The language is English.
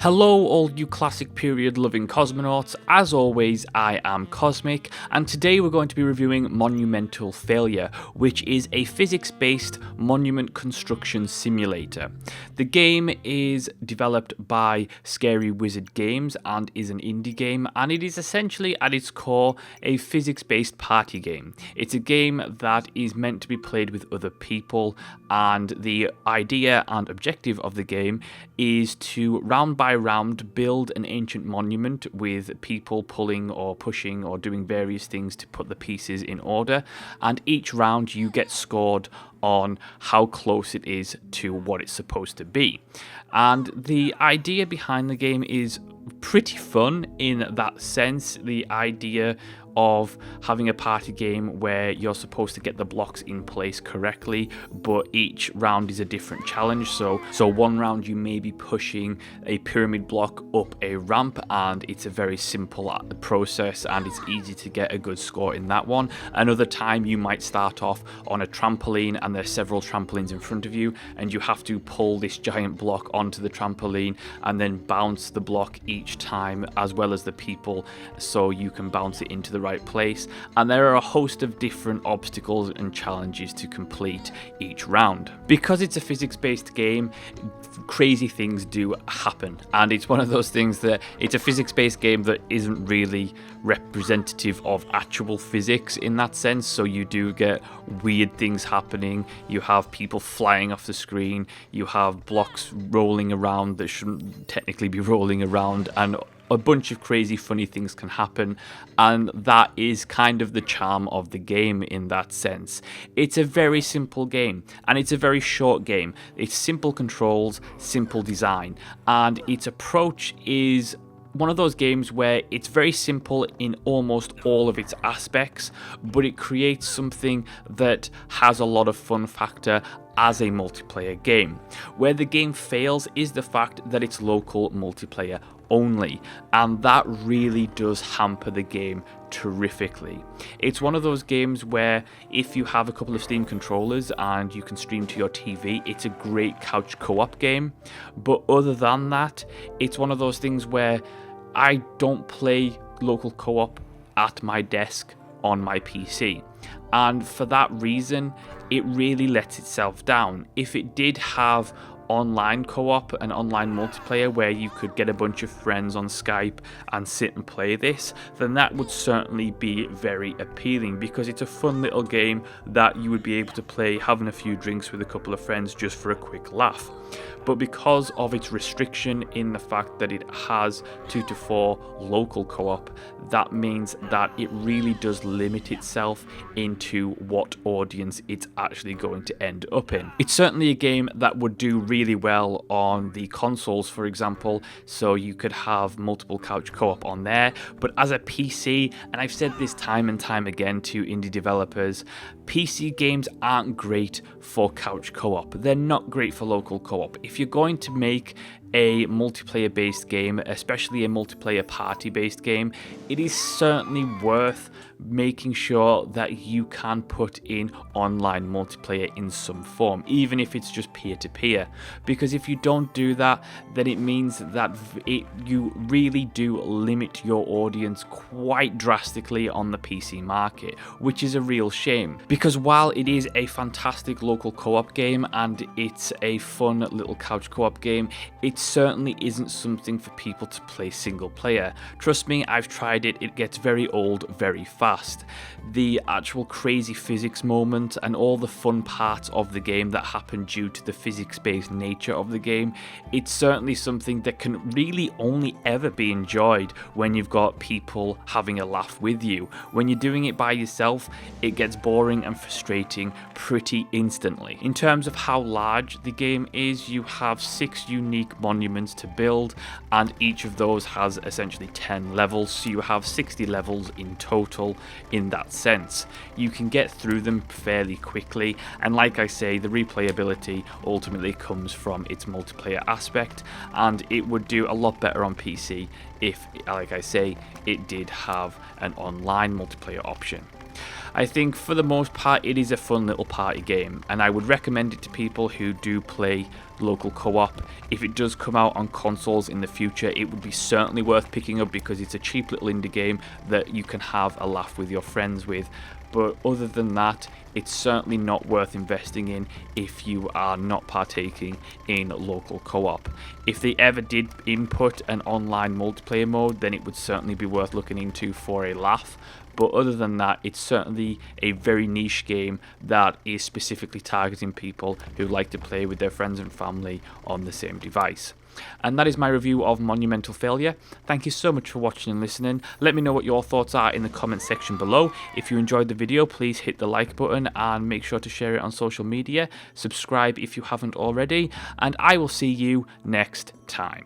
Hello all you classic period loving cosmonauts, as always I am Cosmic, and today we're going to be reviewing Monumental Failure, which is a physics-based monument construction simulator. The game is developed by Scary Wizard Games and is an indie game, and it is essentially at its core a physics-based party game. It's a game that is meant to be played with other people, and the idea and objective of the game is to round by round build an ancient monument with people pulling or pushing or doing various things to put the pieces in order, and each round you get scored on how close it is to what it's supposed to be. And the idea behind the game is pretty fun in that sense. The idea of having a party game where you're supposed to get the blocks in place correctly, but each round is a different challenge. So one round you may be pushing a pyramid block up a ramp, and it's a very simple process and it's easy to get a good score in that one. Another time you might start off on a trampoline and there's several trampolines in front of you, and you have to pull this giant block onto the trampoline and then bounce the block each time, as well as the people, so you can bounce it into the right place. And there are a host of different obstacles and challenges to complete each round. Because it's a physics-based game, crazy things do happen, and it's one of those things that it's a physics-based game that isn't really representative of actual physics in that sense. So you do get weird things happening. You have people flying off the screen, you have blocks rolling around that shouldn't technically be rolling around, and a bunch of crazy funny things can happen, and that is kind of the charm of the game in that sense. It's a very simple game, and it's a very short game. It's simple controls, simple design, and its approach is one of those games where it's very simple in almost all of its aspects, but it creates something that has a lot of fun factor as a multiplayer game. Where the game fails is the fact that it's local multiplayer only, and that really does hamper the game terrifically. It's one of those games where if you have a couple of Steam controllers and you can stream to your TV, it's a great couch co-op game. But other than that, it's one of those things where I don't play local co-op at my desk on my PC. And for that reason, it really lets itself down. If it did have online co-op and online multiplayer where you could get a bunch of friends on Skype and sit and play this, then that would certainly be very appealing, because it's a fun little game that you would be able to play having a few drinks with a couple of friends just for a quick laugh. But because of its restriction in the fact that it has 2 to 4 local co-op, that means that it really does limit itself into what audience it's actually going to end up in. It's certainly a game that would do really well on the consoles, for example, so you could have multiple couch co-op on there. But as a PC, and I've said this time and time again to indie developers, PC games aren't great for couch co-op. They're not great for local co-op. If you're going to make a multiplayer based game, especially a multiplayer party based game, it is certainly worth making sure that you can put in online multiplayer in some form, even if it's just peer-to-peer. Because if you don't do that, then it means that you really do limit your audience quite drastically on the PC market, which is a real shame. Because while it is a fantastic local co-op game and it's a fun little couch co-op game, it certainly isn't something for people to play single player. Trust me, I've tried it. It gets very old very fast. The actual crazy physics moment and all the fun parts of the game that happen due to the physics-based nature of the game, it's certainly something that can really only ever be enjoyed when you've got people having a laugh with you. When you're doing it by yourself, it gets boring and frustrating pretty instantly. In terms of how large the game is, you have 6 unique monuments to build, and each of those has essentially 10 levels, so you have 60 levels in total in that sense. You can get through them fairly quickly, and like I say, the replayability ultimately comes from its multiplayer aspect, and it would do a lot better on PC if, like I say, it did have an online multiplayer option. I think for the most part it is a fun little party game, and I would recommend it to people who do play local co-op. If it does come out on consoles in the future, it would be certainly worth picking up because it's a cheap little indie game that you can have a laugh with your friends with. But other than that, it's certainly not worth investing in if you are not partaking in local co-op. If they ever did input an online multiplayer mode, then it would certainly be worth looking into for a laugh. But other than that, it's certainly a very niche game that is specifically targeting people who like to play with their friends and family on the same device. And that is my review of Monumental Failure. Thank you so much for watching and listening. Let me know what your thoughts are in the comment section below. If you enjoyed the video, please hit the like button and make sure to share it on social media. Subscribe if you haven't already, and I will see you next time.